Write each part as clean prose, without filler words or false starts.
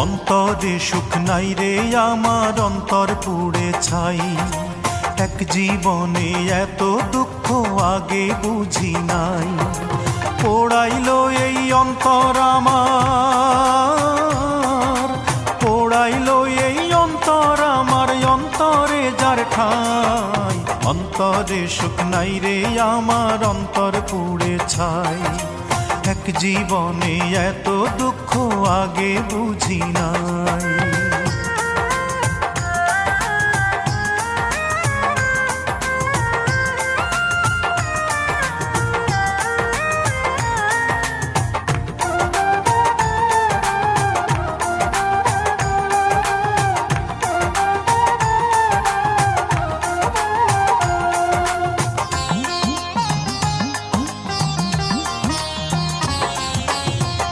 অন্তরে সুখ নাই রে আমার, অন্তর পুড়ে ছাই। এক জীবনে এত দুঃখ আগে বুঝি নাই। পোড়াইলো এই অন্তর আমার, পোড়াইলো এই অন্তর আমার, অন্তরে যার ঠাই। অন্তরে সুখ নাই রে আমার, অন্তর পুড়ে ছাই। এক জীবনে এত দুঃখ আগে বুঝি নাই।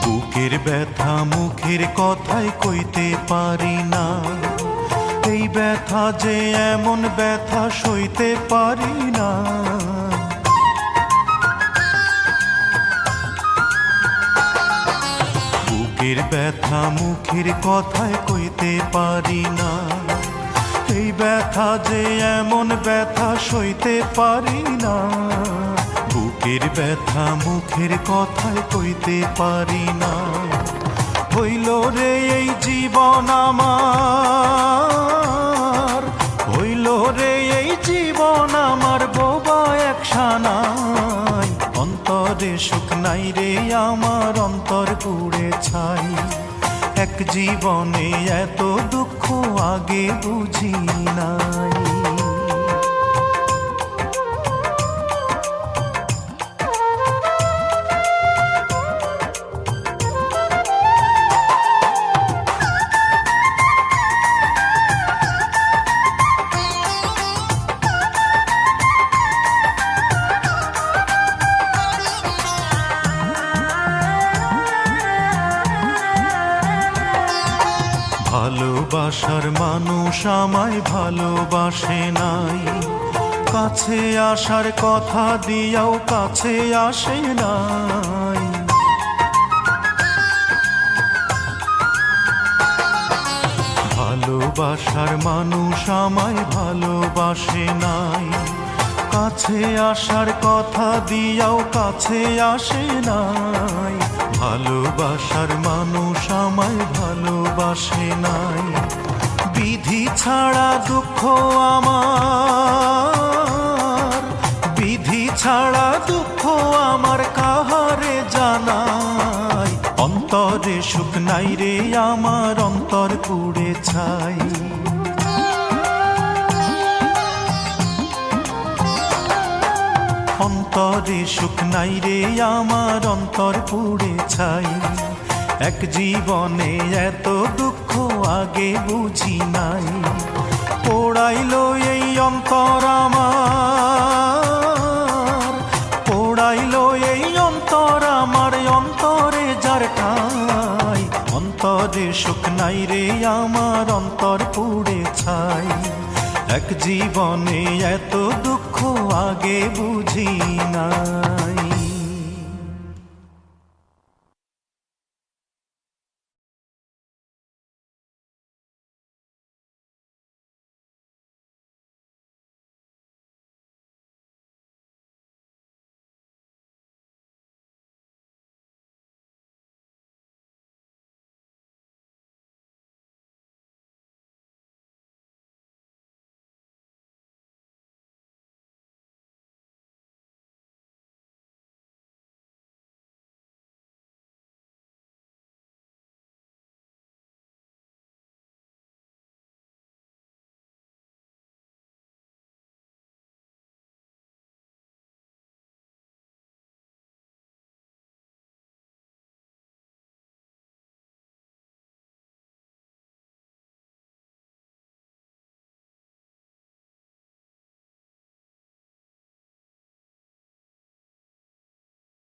বুকের ব্যথা মুখের কথায় কইতে পারি না, এই ব্যথা যে এমন ব্যথা সইতে পারি না। বুকের ব্যথা মুখের কথায় কইতে পারি না, এই ব্যথা যে এমন ব্যথা সইতে পারি না। বুকের ব্যথা মুখের কথায় কইতে পারি না। হইল রে এই জীবন আমার, হইল রে এই জীবন আমার, বোবা এক সানাই। অন্তরে সুখ নাই রে আমার, অন্তর পুড়ে ছাই। এক জীবনে এত দুঃখ আগে বুঝি নাই। ভালোবাসার মানুষ আমায় ভালোবাসে নাই, কাছে আসার কথা দিয়াও কাছে আসে নাই। ভালোবাসার মানুষ আমায় ভালোবাসে নাই, কাছে আসার কথা দিয়াও কাছে আসে নাই। ভালোবাসার মানুষ আমায় ভালোবাসে নাই। বিধি ছাড়া দুঃখ আমার, বিধি ছাড়া দুঃখ আমার, কাহারে জানাই। অন্তরে সুখ নাই রে আমার, অন্তর পুড়ে ছাই। অন্তরে সুখ নাই রে আমার, অন্তর পুড়ে ছাই। এক জীবনে এত দুঃখ আগে বুঝি নাই। পোড়াইলো এই অন্তর আমার, পোড়াইলো এই অন্তর আমার, অন্তরে যার ঠাই। অন্তরে সুখ নাই রে আমার, অন্তর পুড়ে ছাই। এক জীবনে এত দুঃখ আগে বুঝি নাই।